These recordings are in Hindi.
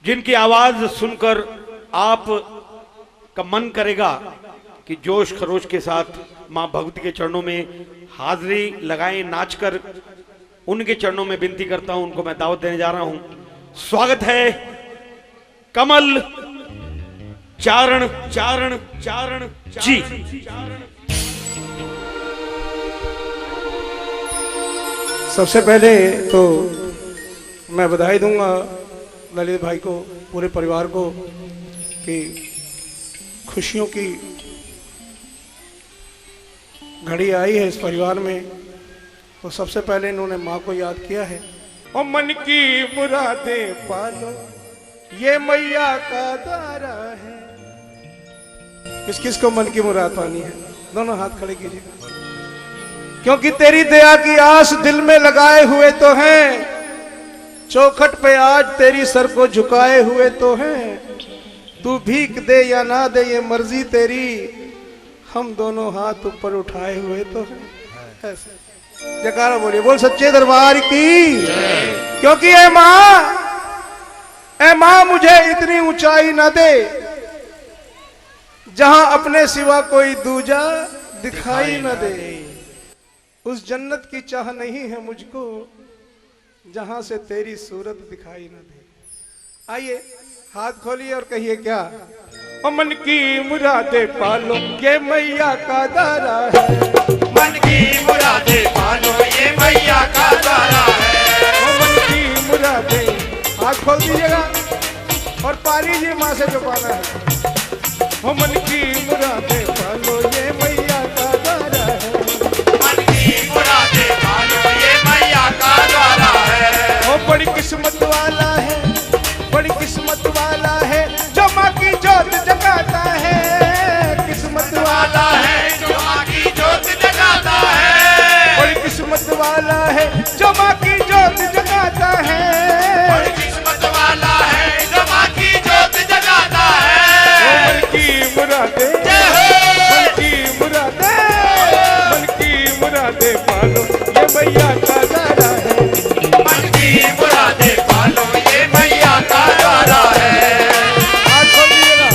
जिनकी आवाज सुनकर आप का मन करेगा कि जोश खरोश के साथ मां भगवती के चरणों में हाजिरी लगाएं, नाचकर उनके चरणों में विनती करता हूं, उनको मैं दावत देने जा रहा हूं। स्वागत है कमल चारण चारण चारण जी। सबसे पहले तो मैं बधाई दूंगा ललित भाई को, पूरे परिवार को कि खुशियों की घड़ी आई है इस परिवार में। तो सबसे पहले इन्होंने माँ को याद किया है। और मन की मुरादें पालो ये मैया का दारा है। किस किस को मन की मुराद पानी है? दोनों हाथ खड़े कीजिए। क्योंकि तेरी दया की आस दिल में लगाए हुए तो हैं, चौखट पे आज तेरी सर को झुकाए हुए तो हैं। तू भीख दे या ना दे ये मर्जी तेरी, हम दोनों हाथ ऊपर उठाए हुए तो हैं। जयकारा बोलिए, बोल सच्चे दरबार की। क्योंकि ए माँ मुझे इतनी ऊंचाई ना दे जहां अपने सिवा कोई दूजा दिखाई न दे। उस जन्नत की चाह नहीं है मुझको जहां से तेरी सूरत दिखाई न दे। आइए हाथ खोलिए और कहिए क्या? ओ मन की मुरादे पालो ये मैया का दारा है। मन की मुरादे पालो ये मैया का दारा है। ओ मन की मुरादे, हाथ खोल दीजिएगा और पा लीजिए माँ से जो पाना है। ओ मन की मुरादे पालो ये मैया का दारा है। मन की मुरादे पालो ये मैया का दारा है। ओ बड़ी किस्मत वाला है, बड़ी किस्मत वाला है जो माँ की जोत जगाता है। किस्मत वाला है जो माँ की जोत जगाता है। बड़ी किस्मत वाला है जो माँ की जोत जगाता है। बड़ी किस्मत वाला है जो माँ की जोत जगाता है। मन की मुरादे, मन की मुरादे, मन की मुरादे पालो ये मैया का दारा है। मन की मुरादे पालो ये मैया का दारा है। हाथ खोलिएगा।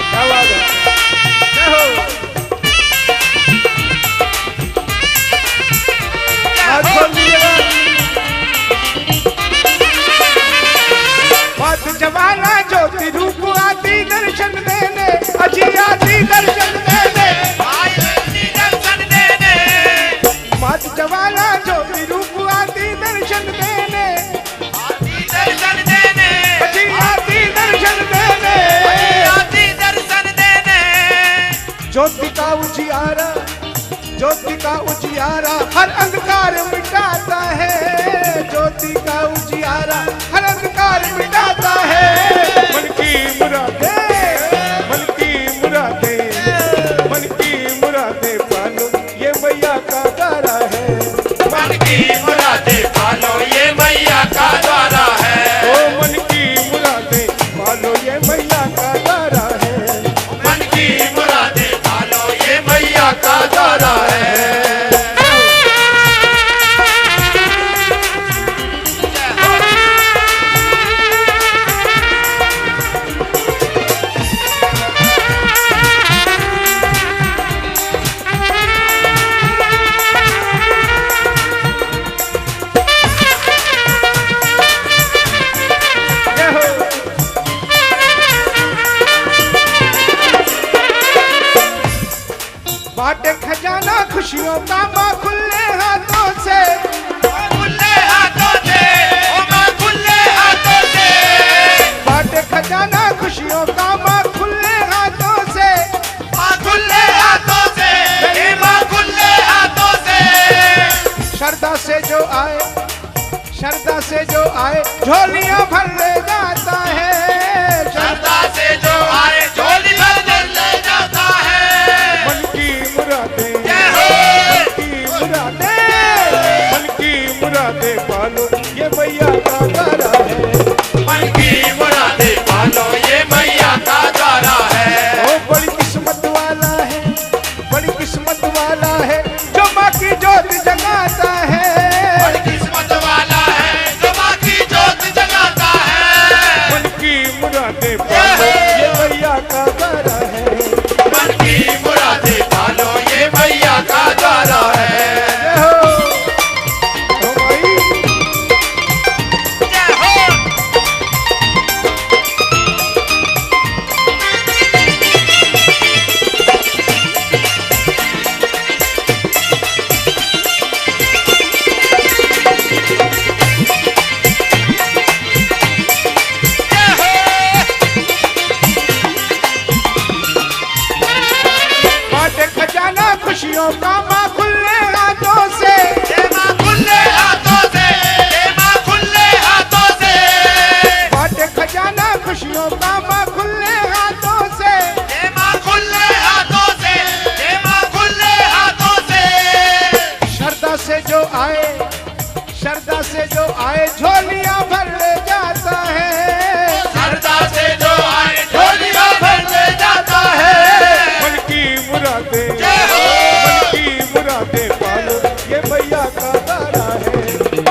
क्या बात है? जय हो। हाथ खोल दीजिएगा। बात जवाना ज्योति रूप आती दर्शन देने, अजी आती दर्शन देने। आती दर्शन देने। बात जवाना ज्योति रूप आती दर्शन देने, आती दर्शन देने। अजी आती दर्शन देने। आती दर्शन देने। ज्योति का उजियारा, ज्योति का उजियारा हर अंधकार मिटाता है। ज्योति का उजियारा हर अंधकार मिटाता है। मन की मुरादे, मन की मुरादे, मन की मुरादे पालो ये मैया का दारा है। मन की मुरादे पालो ये मैया का द्वारा है। ओ मन की मुरादे पालो ये मैया का दारा है। मन की मुरादे पालो ये मैया का द्वारा है। जय हो। बाटे खजाना खुशियों का माँ खुले हाथों से। खुले हाथों से, ओ माँ खुले हाथों से। बाटे खजाना खुशियों का माँ खुले हाथों से। माँ खुले हाथों से, हे माँ खुले हाथों से। श्रद्धा से जो आए, श्रद्धा से जो आए झोलियां भर ले जाता है। श्रद्धा से जो आए झोली भर ले जाता है। मन की मुरादे, जय हो। मन की मुरादे, मन की मुरादे पालो ये मैया का दारा है। मन की मुरादे पालो ये मैया का द्वारा है। ओ बड़ी किस्मत वाला है, बड़ी किस्मत वाला है जो माँ की जोत जगाता है। बड़ी किस्मत वाला है जो माँ की जोत जगाता है। मन की मुरादें पालो ये मैया का द्वारा है। मन की मुरादें पालो ये मैया का द्वारा है। जय हो, ओ माई। जय हो। बाटे खजाना खुशियों का माँ खुले हाथों से। ये माँ खुले हाथों से, ये माँ खुले हाथों से। बाटे खजाना खुशियों का माँ खुले हाथों से। ये माँ खुले हाथों से, ये माँ खुले हाथों से। श्रद्धा से जो आए, श्रद्धा से जो आए झोलियां भर ले जाता है। सरदा से जो आए झोलियां भर ले जाता है। मन की मुरादें, जय हो। मन की मुरादें पालो ये मैया का द्वारा है।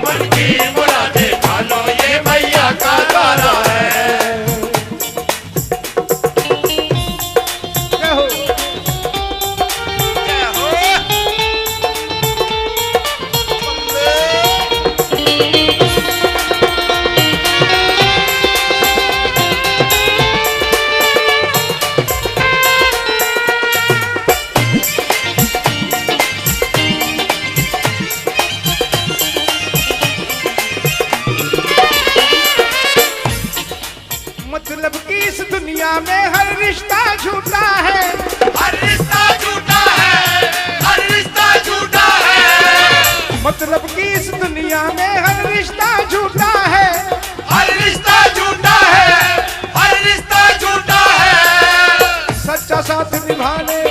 मन की मुरादें पालो ये मैया का द्वारा है। जय हो। जय हो। मतलब कि इस दुनिया में हर रिश्ता झूठा है। हर रिश्ता झूठा है, हर रिश्ता झूठा है। मतलब कि इस दुनिया में हर रिश्ता झूठा है। हर रिश्ता झूठा है, हर रिश्ता झूठा है। सच्चा साथ निभाने,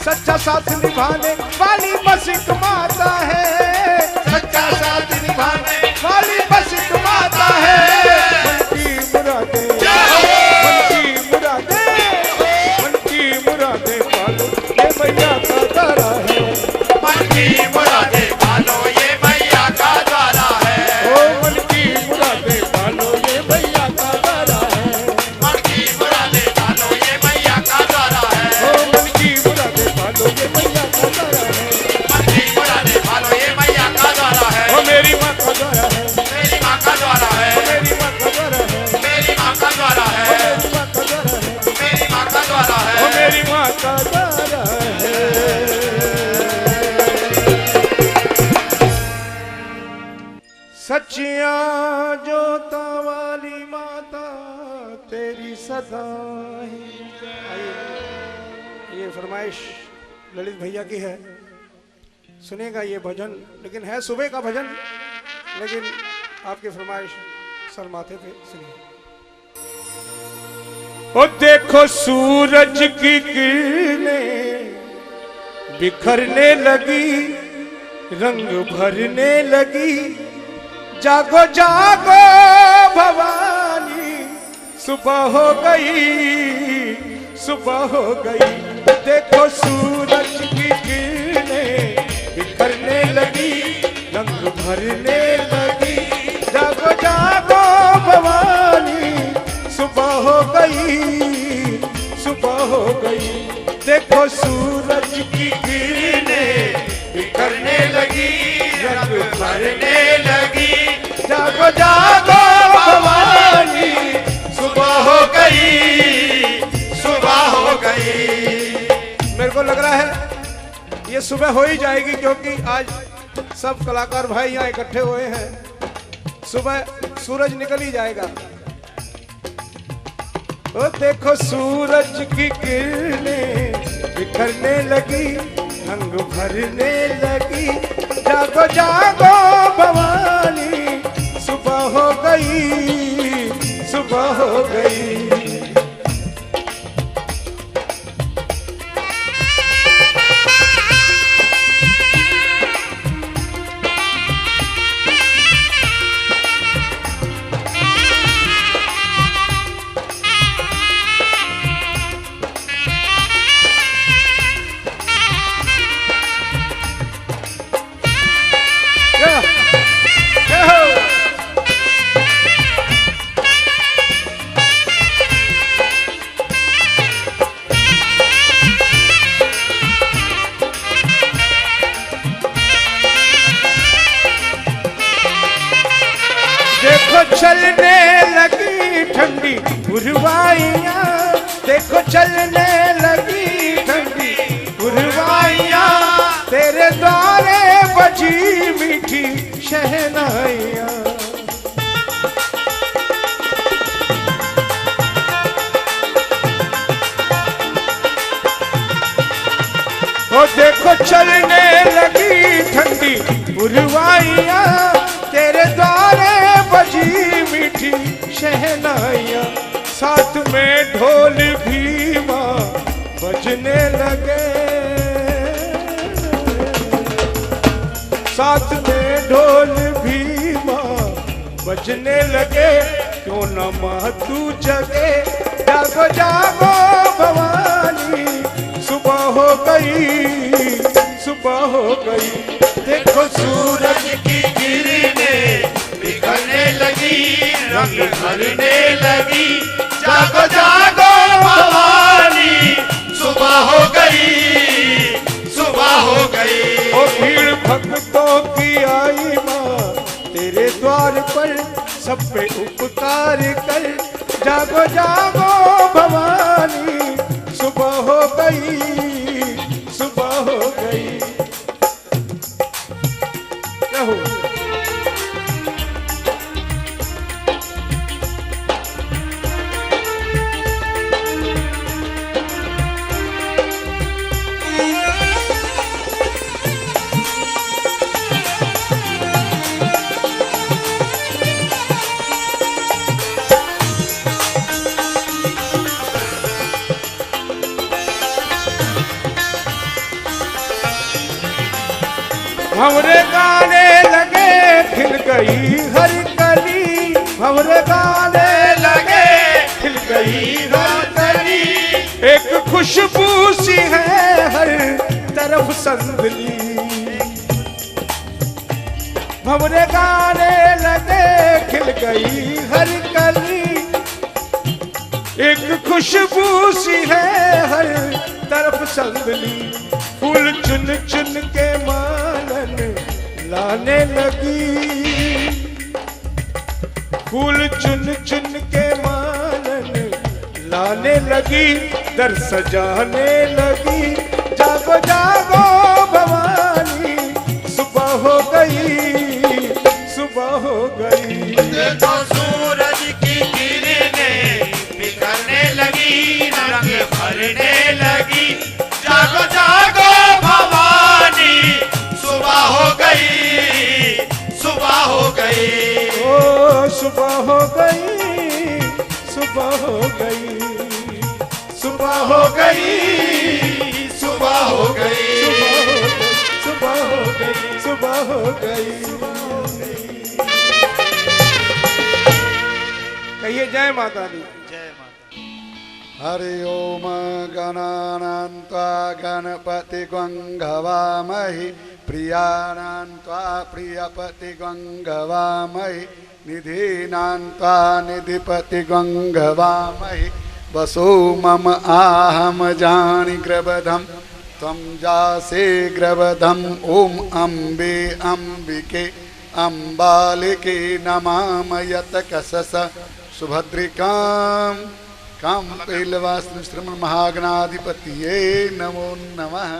सच्चा साथ निभाने वाली बस एक माता है। सच्चा साथ निभाने वाली बस एक माता है। मन की मुरादें, जय हो। मन की मुरादें, मन की मुरादें पालो ये मैया का द्वारा है। मन की मुरादें पालो ये मैया का द्वारा है। ओ मन की मुरादें पालो ये मैया का द्वारा है। मन की मुरादें पालो ये मैया का द्वारा है। ओ मन की मुरादें पालो ये मैया का द्वारा है। मन की मुरादें पालो ये मैया का द्वारा है। ओ मेरी माँ का द्वारा है, मेरी माँ का द्वारा है। ओ मेरी माँ का द्वारा है, मेरी माँ का द्वारा ओ है। मेरी माँ का द्वारा है, मेरी माँ का द्वारा ओ है। मेरी माँ का द्वारा है। सच्चियां जोता वाली माता तेरी सदा ही। आइए, ये फरमाइश ललित भैया की है, सुनेगा ये भजन, लेकिन है सुबह का भजन, लेकिन आपकी फरमाइश सर माथे पे सुनिए। ओ देखो सूरज की किरणें बिखरने लगी, रंग भरने लगी। जागो जागो भवानी, सुबह हो गई, सुबह हो गई। देखो सूरज की किरणें बिखरने लगी, रंग भरने लगी। जागो जागो भवानी, सुबह हो गई, सुबह हो गई। देखो सूरज की किरणें बिखरने लगी, रंग भरने लगी। जागो जागो भवानी, सुबह हो गई, सुबह हो गई। मेरे को लग रहा है ये सुबह हो ही जाएगी, क्योंकि आज सब कलाकार भाई यहाँ इकट्ठे हुए हैं। सुबह सूरज निकल ही जाएगा। ओ देखो सूरज की किरणें बिखरने लगी, रंग भरने लगी। जागो जागो भवानी, सुबह हो गई, सुबह हो गई। चलने लगी ठंडी पुरवाइयाँ, देखो चलने लगी ठंडी पुरवाइयाँ, तेरे द्वारे बजी मीठी शहनाइयाँ। ओ देखो चलने लगी ठंडी पुरवाइयाँ, तेरे द्वारे बजी मीठी शहनाइयाँ, साथ में ढोल भी माँ बजने लगे, साथ में ढोल भी माँ बजने लगे, क्यों न माँ तू जगे, जागो जागो भवानी, सुबह हो गई, सुबह हो गई, देखो सूरज की किरणें बिखरने लगी, रंग भरने लगी, जागो जागो भवानी, सुबह हो गई, सुबह हो गई। ओ भीड़ भक्तों की आई माँ तेरे द्वार पर, सब पे उपकार कर, जागो जागो भवानी, सुबह हो गई, सुबह हो गई। क्या हो? भंवरे गाने लगे खिल गई हर कली, भंवरे गाने लगे खिल गई हर कली, एक खुशबू सी है हर तरफ संदली। भंवरे गाने लगे खिल गई हर कली, एक खुशबू सी है हर तरफ संदली, फूल चुन चुन के मालन लाने लगी, फूल चुन चुन के मालन लाने लगी, दर सजाने लगी, जागो जागो भवानी, सुबह हो गई, सुबह हो गई। देखो सूरज की किरणें बिखरने लगी, रंग भरने लगी, जागो जागो भवानी, सुबह हो गई, सुबह हो गई। ओ सुबह हो गई, सुबह हो गई, सुबह हो गई, सुबह हो गई, सुबह हो गई, सुबह हो गई। कहिए जय माता दी। जय माता। हरि ओम गणानान्त्वा गणपति गंगवामहि, प्रियाणान्त्वा प्रियपति गंगवामहि, निधीनान्त्वा निधिपति गंगवामहि, वसो मम आहम जानि ग्रवधम, त्वं जासे ग्रवधम, ओम अम्बे अम्बिके अम्बालिके नमाम यतकसस सुभद्रिकां काम कैलवास श्रमण महागणाधिपतिये नमो नमः।